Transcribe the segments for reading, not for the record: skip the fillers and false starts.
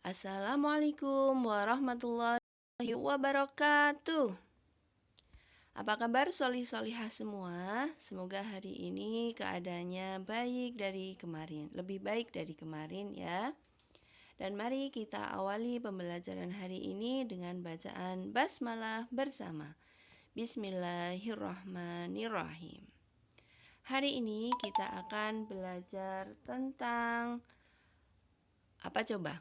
Assalamualaikum warahmatullahi wabarakatuh. Apa kabar solih-solihah semua? Semoga hari ini keadaannya lebih baik dari kemarin ya. Dan mari kita awali pembelajaran hari ini dengan bacaan basmalah bersama. Bismillahirrahmanirrahim. Hari ini kita akan belajar tentang apa coba?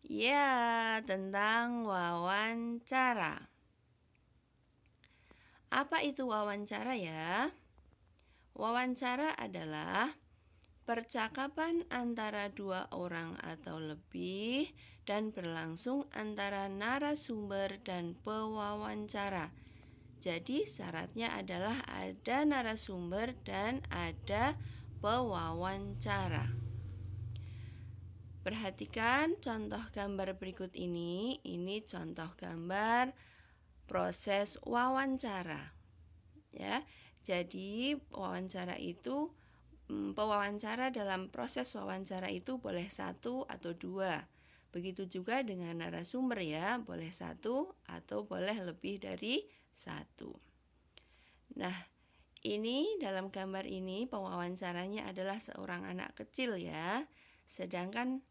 Ya, tentang wawancara. Apa itu wawancara ya? Wawancara adalah percakapan antara dua orang atau lebih dan berlangsung antara narasumber dan pewawancara. Jadi syaratnya adalah ada narasumber dan ada pewawancara. Perhatikan contoh gambar berikut ini. Ini contoh gambar proses wawancara. Ya. Jadi pewawancara dalam proses wawancara itu boleh satu atau dua. Begitu juga dengan narasumber ya, boleh satu atau boleh lebih dari satu. Nah, ini dalam gambar ini pewawancaranya adalah seorang anak kecil ya. Sedangkan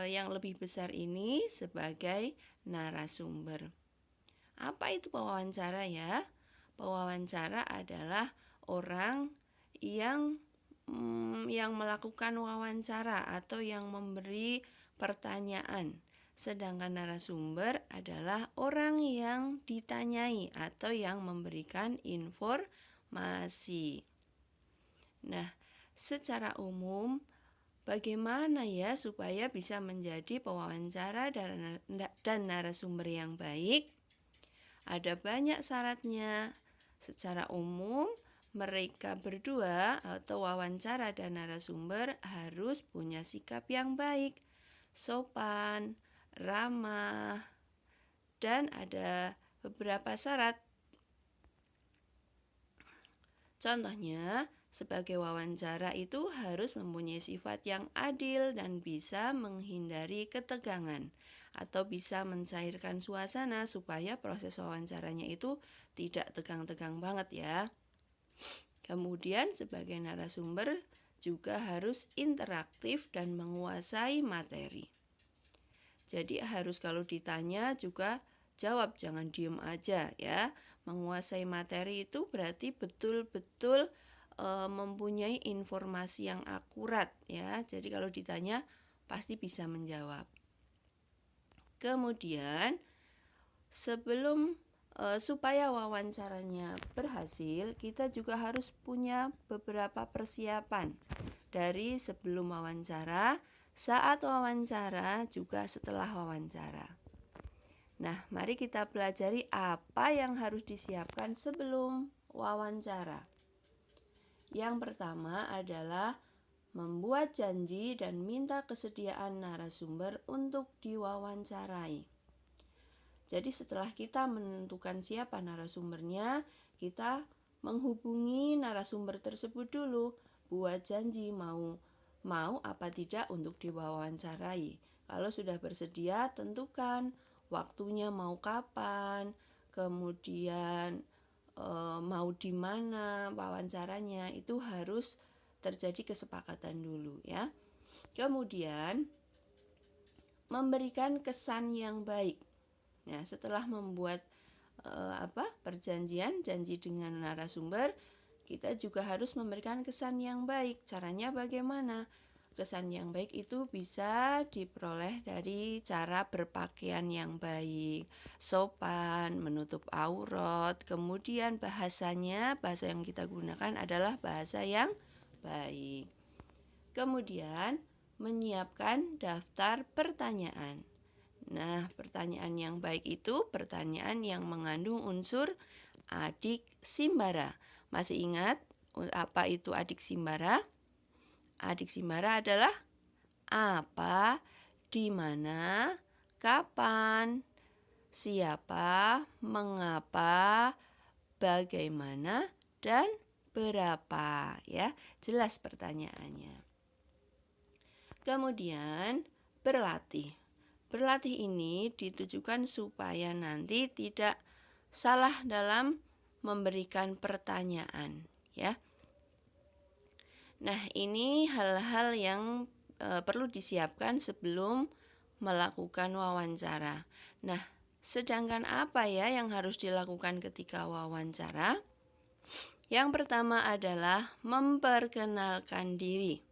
yang lebih besar ini sebagai narasumber. Apa itu pewawancara ya? Pewawancara adalah orang yang melakukan wawancara atau yang memberi pertanyaan. Sedangkan narasumber adalah orang yang ditanyai atau yang memberikan informasi. Nah, secara umum bagaimana ya supaya bisa menjadi pewawancara dan narasumber yang baik? Ada banyak syaratnya. Secara umum, mereka berdua atau wawancara dan narasumber harus punya sikap yang baik, sopan, ramah, dan ada beberapa syarat. Contohnya, sebagai wawancara itu harus mempunyai sifat yang adil dan bisa menghindari ketegangan atau bisa mencairkan suasana supaya proses wawancaranya itu tidak tegang-tegang banget ya. Kemudian sebagai narasumber juga harus interaktif dan menguasai materi. Jadi harus kalau ditanya juga jawab, jangan diem aja ya. Menguasai materi itu berarti betul-betul mempunyai informasi yang akurat ya. Jadi kalau ditanya pasti bisa menjawab. Kemudian supaya wawancaranya berhasil, kita juga harus punya beberapa persiapan dari sebelum wawancara, saat wawancara, juga setelah wawancara. Nah, mari kita pelajari apa yang harus disiapkan sebelum wawancara. Yang pertama adalah membuat janji dan minta kesediaan narasumber untuk diwawancarai. Jadi setelah kita menentukan siapa narasumbernya, kita menghubungi narasumber tersebut dulu, buat janji mau apa tidak untuk diwawancarai. Kalau sudah bersedia, tentukan waktunya mau kapan, kemudian mau di mana wawancaranya, itu harus terjadi kesepakatan dulu ya. Kemudian memberikan kesan yang baik. Nah, setelah membuat janji dengan narasumber, kita juga harus memberikan kesan yang baik. Caranya bagaimana? Kesan yang baik itu bisa diperoleh dari cara berpakaian yang baik, sopan, menutup aurat, kemudian bahasa yang kita gunakan adalah bahasa yang baik. Kemudian menyiapkan daftar pertanyaan. Nah, pertanyaan yang baik itu pertanyaan yang mengandung unsur adik simbara. Masih ingat apa itu adik simbara? Adik simbara adalah apa, di mana, kapan, siapa, mengapa, bagaimana, dan berapa ya. Jelas pertanyaannya. Kemudian berlatih. Berlatih ini ditujukan supaya nanti tidak salah dalam memberikan pertanyaan, ya. Nah, ini hal-hal yang perlu disiapkan sebelum melakukan wawancara. Nah, sedangkan apa ya yang harus dilakukan ketika wawancara? Yang pertama adalah memperkenalkan diri,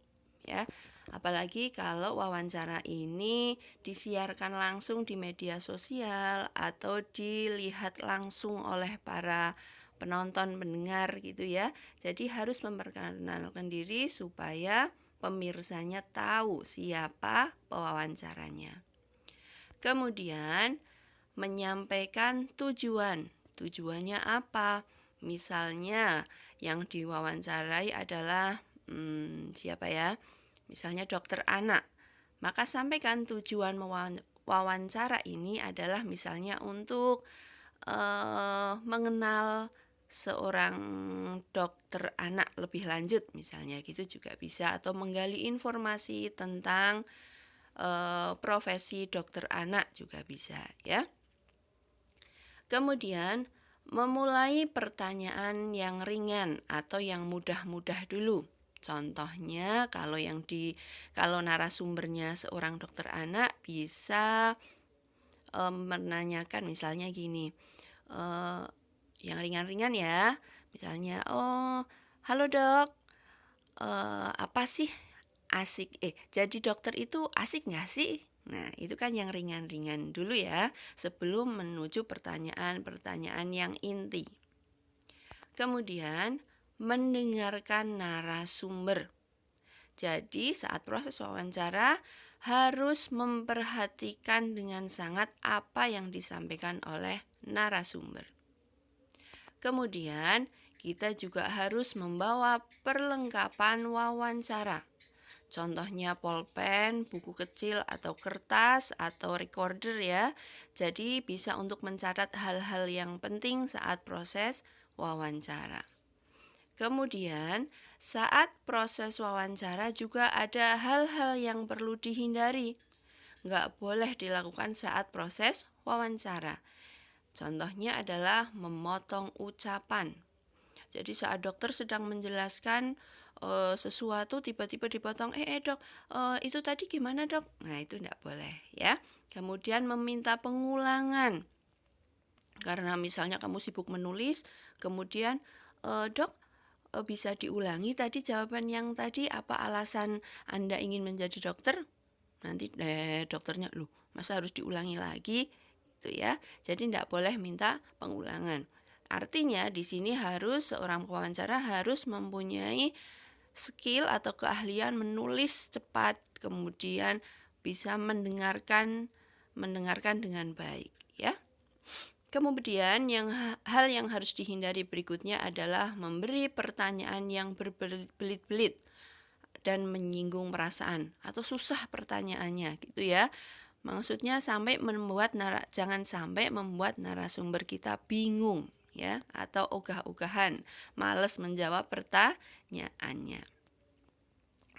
ya. Apalagi kalau wawancara ini disiarkan langsung di media sosial atau dilihat langsung oleh para penonton, pendengar gitu ya. Jadi harus memperkenalkan diri supaya pemirsanya tahu siapa pewawancaranya. Kemudian menyampaikan tujuan. Tujuannya apa? Misalnya yang diwawancarai adalah siapa ya? Misalnya dokter anak. Maka sampaikan tujuan wawancara ini adalah misalnya untuk mengenal seorang dokter anak lebih lanjut, misalnya gitu juga bisa, atau menggali informasi tentang profesi dokter anak juga bisa, ya. Kemudian memulai pertanyaan yang ringan atau yang mudah-mudah dulu. Contohnya kalau narasumbernya seorang dokter anak bisa menanyakan misalnya gini, yang ringan-ringan ya. Misalnya, "Oh, halo Dok, apa sih jadi dokter itu asik nggak sih?" Nah, itu kan yang ringan-ringan dulu ya, sebelum menuju pertanyaan-pertanyaan yang inti. Kemudian, mendengarkan narasumber. Jadi, saat proses wawancara harus memperhatikan dengan sangat apa yang disampaikan oleh narasumber. Kemudian, kita juga harus membawa perlengkapan wawancara. Contohnya pulpen, buku kecil atau kertas atau recorder ya. Jadi bisa untuk mencatat hal-hal yang penting saat proses wawancara. Kemudian, saat proses wawancara juga ada hal-hal yang perlu dihindari. Nggak boleh dilakukan saat proses wawancara. Contohnya adalah memotong ucapan. Jadi saat dokter sedang menjelaskan sesuatu tiba-tiba dipotong, dok, itu tadi gimana dok? Nah, itu tidak boleh ya. Kemudian meminta pengulangan. Karena misalnya kamu sibuk menulis, kemudian, dok, bisa diulangi tadi jawaban yang tadi, apa alasan Anda ingin menjadi dokter? Nanti dokternya, loh masa harus diulangi lagi? Itu ya. Jadi tidak boleh minta pengulangan. Artinya di sini seorang pewawancara harus mempunyai skill atau keahlian menulis cepat, kemudian bisa mendengarkan dengan baik, ya. Kemudian hal yang harus dihindari berikutnya adalah memberi pertanyaan yang berbelit-belit dan menyinggung perasaan atau susah pertanyaannya gitu ya. Maksudnya jangan sampai membuat narasumber kita bingung ya, atau ogah-ogahan, malas menjawab pertanyaannya.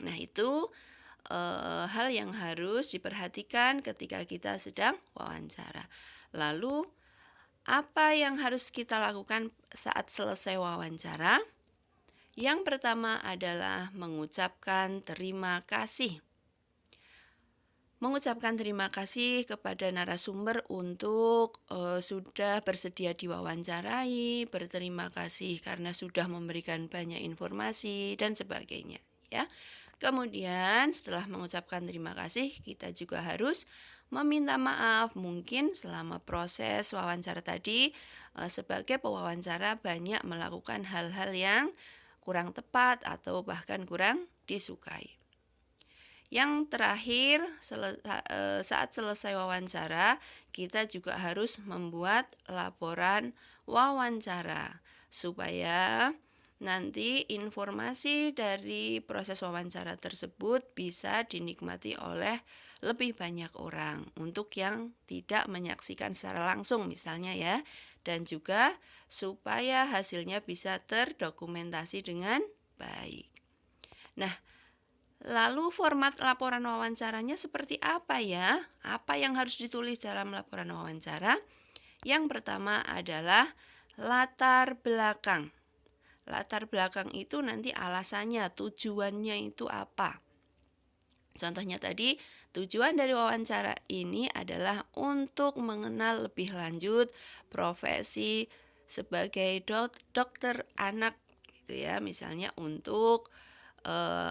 Nah, itu hal yang harus diperhatikan ketika kita sedang wawancara. Lalu, apa yang harus kita lakukan saat selesai wawancara? Yang pertama adalah mengucapkan terima kasih. Mengucapkan terima kasih kepada narasumber untuk sudah bersedia diwawancarai, berterima kasih karena sudah memberikan banyak informasi dan sebagainya, ya. Kemudian setelah mengucapkan terima kasih, kita juga harus meminta maaf mungkin selama proses wawancara tadi sebagai pewawancara banyak melakukan hal-hal yang kurang tepat atau bahkan kurang disukai. Yang terakhir, saat selesai wawancara, kita juga harus membuat laporan wawancara supaya nanti informasi dari proses wawancara tersebut bisa dinikmati oleh lebih banyak orang untuk yang tidak menyaksikan secara langsung misalnya ya, dan juga supaya hasilnya bisa terdokumentasi dengan baik. Nah, Lalu format laporan wawancaranya seperti apa ya? Apa yang harus ditulis dalam laporan wawancara? Yang pertama adalah latar belakang. Latar belakang itu nanti alasannya, tujuannya itu apa? Contohnya tadi, tujuan dari wawancara ini adalah untuk mengenal lebih lanjut profesi sebagai dokter anak gitu ya. Misalnya untuk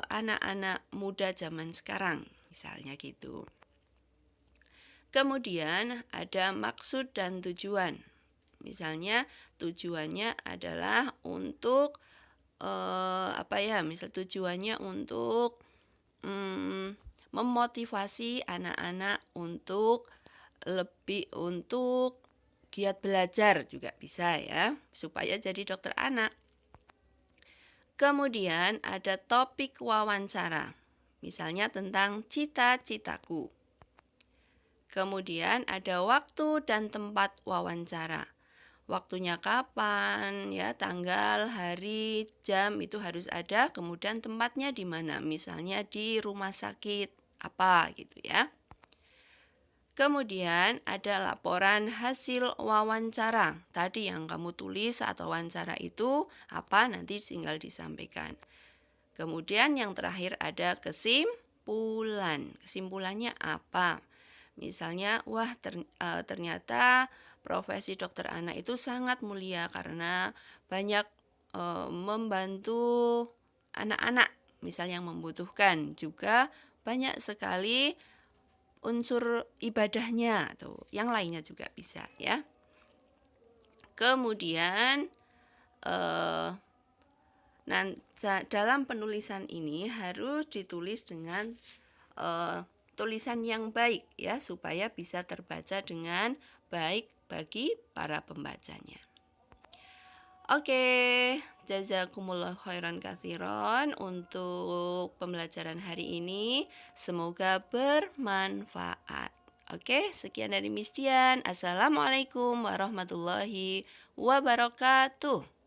anak-anak muda zaman sekarang, misalnya gitu. Kemudian ada maksud dan tujuan. Misalnya tujuannya adalah untuk misal tujuannya untuk memotivasi anak-anak untuk giat belajar juga bisa ya, supaya jadi dokter anak. Kemudian ada topik wawancara, misalnya tentang cita-citaku. Kemudian ada waktu dan tempat wawancara. Waktunya kapan, ya, tanggal, hari, jam itu harus ada. Kemudian tempatnya di mana? Misalnya di rumah sakit apa gitu ya. Kemudian ada laporan hasil wawancara. Tadi yang kamu tulis atau wawancara itu apa nanti tinggal disampaikan. Kemudian yang terakhir ada kesimpulan. Kesimpulannya apa? Misalnya, ternyata profesi dokter anak itu sangat mulia karena banyak membantu anak-anak, misalnya yang membutuhkan. Juga banyak sekali unsur ibadahnya atau yang lainnya juga bisa ya. Kemudian dalam penulisan ini harus ditulis dengan tulisan yang baik ya, supaya bisa terbaca dengan baik bagi para pembacanya. Oke, jazakumullah khairan katsiran untuk pembelajaran hari ini. Semoga bermanfaat. Oke, sekian dari Miss Dian. Assalamualaikum warahmatullahi wabarakatuh.